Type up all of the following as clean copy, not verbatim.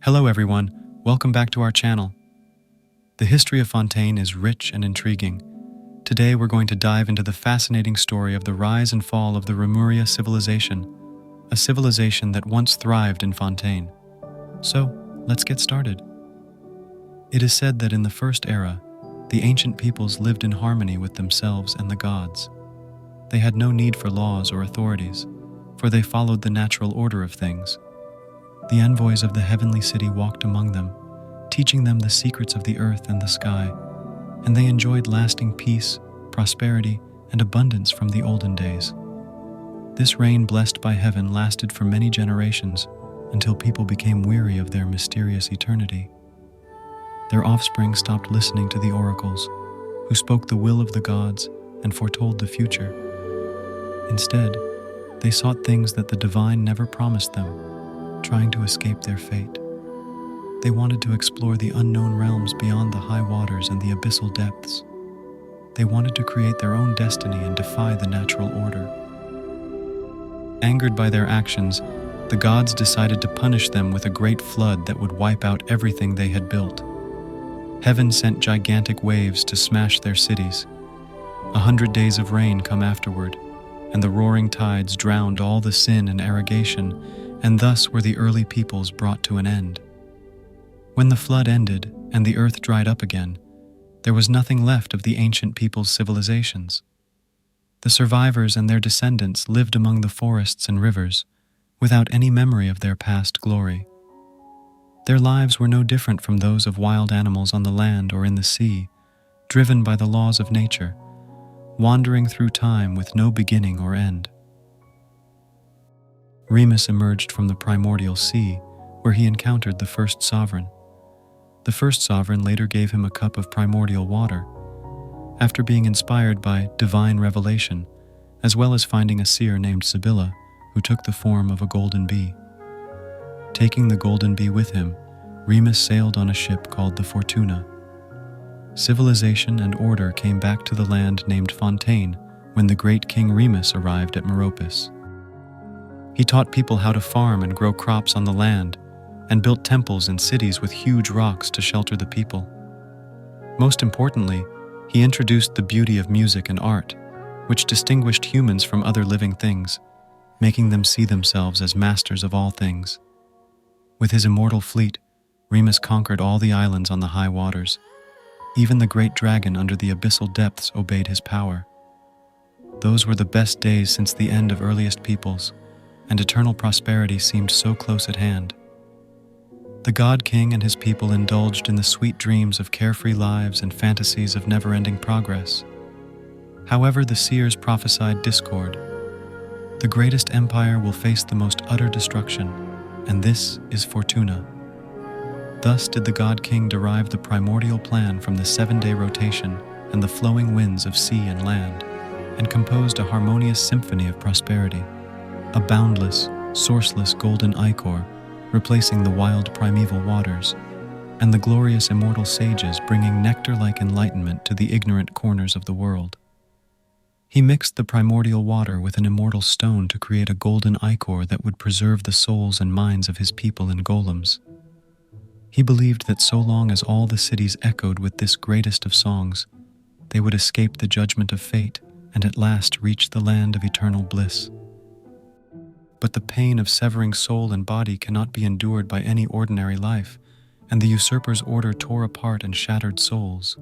Hello everyone, welcome back to our channel. The history of Fontaine is rich and intriguing. Today we're going to dive into the fascinating story of the rise and fall of the Remuria Civilization, a civilization that once thrived in Fontaine. So, let's get started. It is said that in the first era, the ancient peoples lived in harmony with themselves and the gods. They had no need for laws or authorities, for they followed the natural order of things. The envoys of the heavenly city walked among them, teaching them the secrets of the earth and the sky, and they enjoyed lasting peace, prosperity, and abundance from the olden days. This reign blessed by heaven lasted for many generations until people became weary of their mysterious eternity. Their offspring stopped listening to the oracles, who spoke the will of the gods and foretold the future. Instead, they sought things that the divine never promised them, trying to escape their fate. They wanted to explore the unknown realms beyond the high waters and the abyssal depths. They wanted to create their own destiny and defy the natural order. Angered by their actions, the gods decided to punish them with a great flood that would wipe out everything they had built. Heaven sent gigantic waves to smash their cities. 100 days of rain come afterward, and the roaring tides drowned all the sin and arrogation, and thus were the early peoples brought to an end. When the flood ended and the earth dried up again, there was nothing left of the ancient people's civilizations. The survivors and their descendants lived among the forests and rivers, without any memory of their past glory. Their lives were no different from those of wild animals on the land or in the sea, driven by the laws of nature, wandering through time with no beginning or end. Remus emerged from the primordial sea, where he encountered the first sovereign. The first sovereign later gave him a cup of primordial water, after being inspired by divine revelation, as well as finding a seer named Sibylla, who took the form of a golden bee. Taking the golden bee with him, Remus sailed on a ship called the Fortuna. Civilization and order came back to the land named Fontaine when the great King Remus arrived at Meropis. He taught people how to farm and grow crops on the land, and built temples and cities with huge rocks to shelter the people. Most importantly, he introduced the beauty of music and art, which distinguished humans from other living things, making them see themselves as masters of all things. With his immortal fleet, Remus conquered all the islands on the high waters. Even the great dragon under the abyssal depths obeyed his power. Those were the best days since the end of earliest peoples, and eternal prosperity seemed so close at hand. The God King and his people indulged in the sweet dreams of carefree lives and fantasies of never-ending progress. However, the seers prophesied discord. The greatest empire will face the most utter destruction, and this is Fortuna. Thus did the God King derive the primordial plan from the 7-day rotation and the flowing winds of sea and land, and composed a harmonious symphony of prosperity. A boundless, sourceless golden ichor, replacing the wild primeval waters, and the glorious immortal sages bringing nectar-like enlightenment to the ignorant corners of the world. He mixed the primordial water with an immortal stone to create a golden ichor that would preserve the souls and minds of his people in golems. He believed that so long as all the cities echoed with this greatest of songs, they would escape the judgment of fate and at last reach the land of eternal bliss. But the pain of severing soul and body cannot be endured by any ordinary life, and the usurper's order tore apart and shattered souls.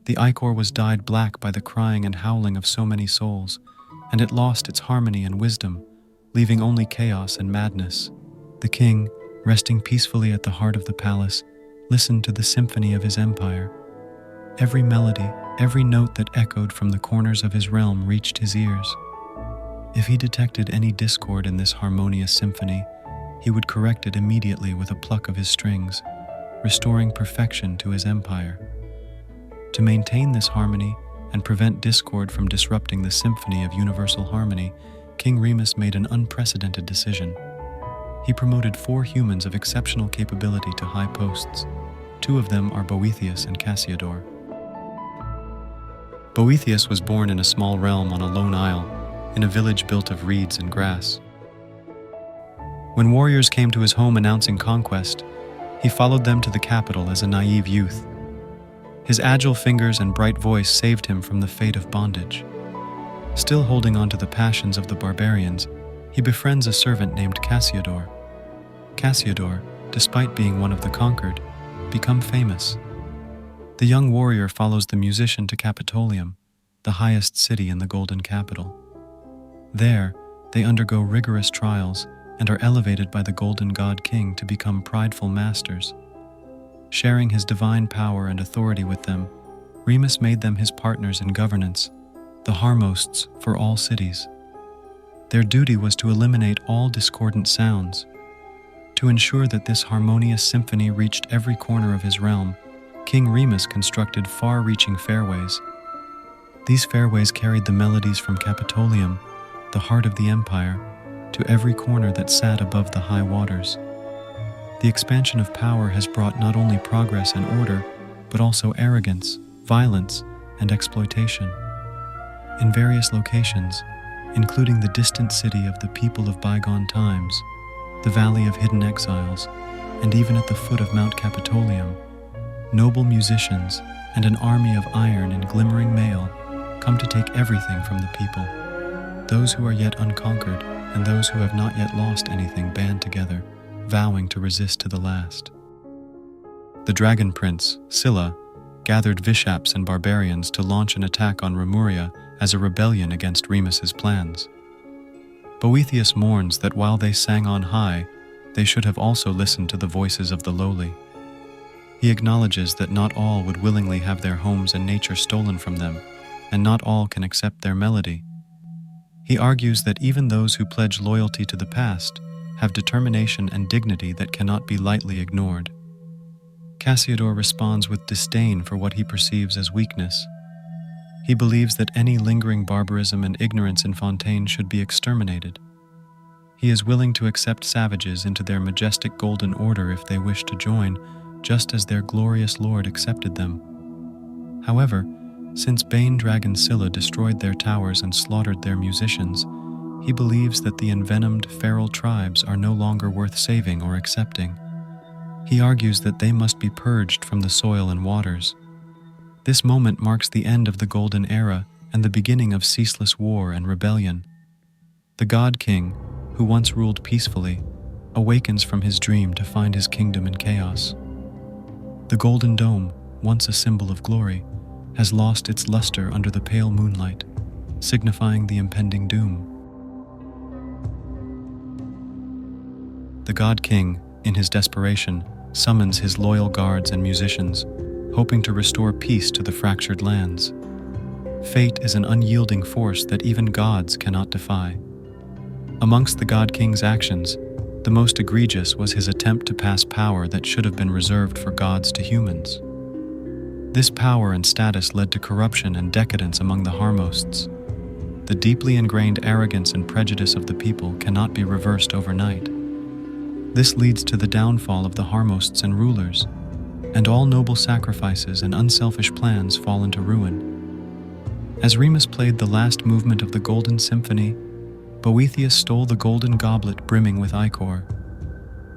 The ichor was dyed black by the crying and howling of so many souls, and it lost its harmony and wisdom, leaving only chaos and madness. The king, resting peacefully at the heart of the palace, listened to the symphony of his empire. Every melody, every note that echoed from the corners of his realm reached his ears. If he detected any discord in this harmonious symphony, he would correct it immediately with a pluck of his strings, restoring perfection to his empire. To maintain this harmony and prevent discord from disrupting the symphony of universal harmony, King Remus made an unprecedented decision. He promoted 4 humans of exceptional capability to high posts. 2 of them are Boethius and Cassiodor. Boethius was born in a small realm on a lone isle, in a village built of reeds and grass. When warriors came to his home announcing conquest, He followed them to the capital as a naive youth. His agile fingers and bright voice saved him from the fate of bondage. Still holding on to the passions of the barbarians, he befriends a servant named Cassiodor. Cassiodor, despite being one of the conquered, become famous. The young warrior follows the musician to Capitolium, the highest city in the Golden Capital. There, they undergo rigorous trials and are elevated by the Golden God King to become prideful masters. Sharing his divine power and authority with them, Remus made them his partners in governance, the Harmosts for all cities. Their duty was to eliminate all discordant sounds. To ensure that this harmonious symphony reached every corner of his realm, King Remus constructed far-reaching fairways. These fairways carried the melodies from Capitolium, the heart of the empire, to every corner that sat above the high waters. The expansion of power has brought not only progress and order, but also arrogance, violence, and exploitation. In various locations, including the distant city of the people of bygone times, the Valley of Hidden Exiles, and even at the foot of Mount Capitolium, noble musicians and an army of iron and glimmering mail come to take everything from the people. Those who are yet unconquered and those who have not yet lost anything band together, vowing to resist to the last. The Dragon Prince, Scylla, gathered Vishaps and barbarians to launch an attack on Remuria as a rebellion against Remus's plans. Boethius mourns that while they sang on high, they should have also listened to the voices of the lowly. He acknowledges that not all would willingly have their homes and nature stolen from them, and not all can accept their melody. He argues that even those who pledge loyalty to the past have determination and dignity that cannot be lightly ignored. Cassiodor responds with disdain for what he perceives as weakness. He believes that any lingering barbarism and ignorance in Fontaine should be exterminated. He is willing to accept savages into their majestic golden order if they wish to join, just as their glorious lord accepted them. However, since Bane Dragon Scylla destroyed their towers and slaughtered their musicians, he believes that the envenomed feral tribes are no longer worth saving or accepting. He argues that they must be purged from the soil and waters. This moment marks the end of the Golden Era and the beginning of ceaseless war and rebellion. The God King, who once ruled peacefully, awakens from his dream to find his kingdom in chaos. The Golden Dome, once a symbol of glory, has lost its luster under the pale moonlight, signifying the impending doom. The God King, in his desperation, summons his loyal guards and musicians, hoping to restore peace to the fractured lands. Fate is an unyielding force that even gods cannot defy. Amongst the God King's actions, the most egregious was his attempt to pass power that should have been reserved for gods to humans. This power and status led to corruption and decadence among the Harmosts. The deeply ingrained arrogance and prejudice of the people cannot be reversed overnight. This leads to the downfall of the Harmosts and rulers, and all noble sacrifices and unselfish plans fall into ruin. As Remus played the last movement of the Golden Symphony, Boethius stole the golden goblet brimming with ichor.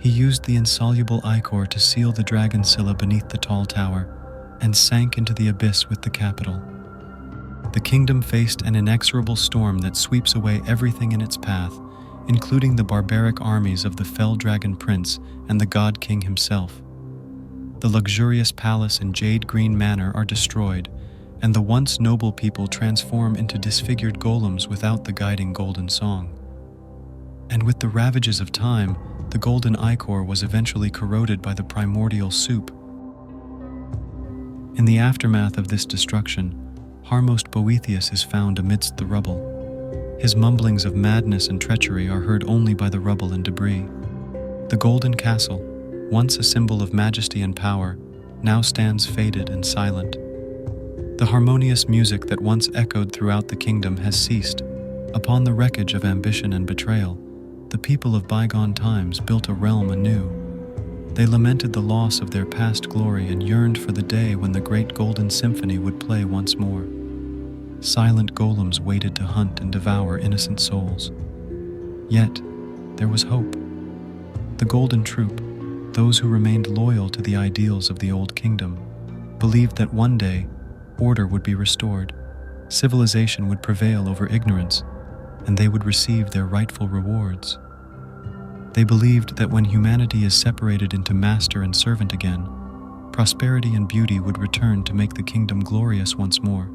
He used the insoluble ichor to seal the dragon Scylla beneath the tall tower, and sank into the abyss with the capital. The kingdom faced an inexorable storm that sweeps away everything in its path, including the barbaric armies of the fell dragon prince and the God King himself. The luxurious palace and jade green manor are destroyed, and the once noble people transform into disfigured golems without the guiding golden song. And with the ravages of time, the golden ichor was eventually corroded by the primordial soup. In the aftermath of this destruction, Harmost Boethius is found amidst the rubble. His mumblings of madness and treachery are heard only by the rubble and debris. The golden castle, once a symbol of majesty and power, now stands faded and silent. The harmonious music that once echoed throughout the kingdom has ceased. Upon the wreckage of ambition and betrayal, the people of bygone times built a realm anew. They lamented the loss of their past glory and yearned for the day when the great golden symphony would play once more. Silent golems waited to hunt and devour innocent souls. Yet, there was hope. The Golden Troop, those who remained loyal to the ideals of the Old Kingdom believed that one day order would be restored, civilization would prevail over ignorance, and they would receive their rightful rewards. They believed that when humanity is separated into master and servant again, prosperity and beauty would return to make the kingdom glorious once more.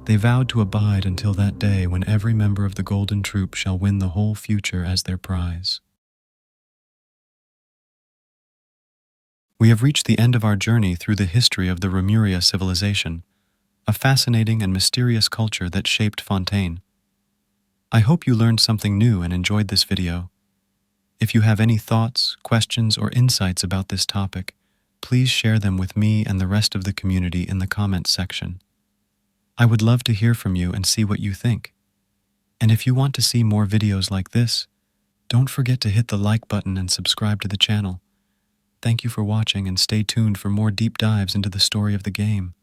They vowed to abide until that day when every member of the Golden Troop shall win the whole future as their prize. We have reached the end of our journey through the history of the Remuria Civilization, a fascinating and mysterious culture that shaped Fontaine. I hope you learned something new and enjoyed this video. If you have any thoughts, questions, or insights about this topic, please share them with me and the rest of the community in the comments section. I would love to hear from you and see what you think. And if you want to see more videos like this, don't forget to hit the like button and subscribe to the channel. Thank you for watching and stay tuned for more deep dives into the story of the game.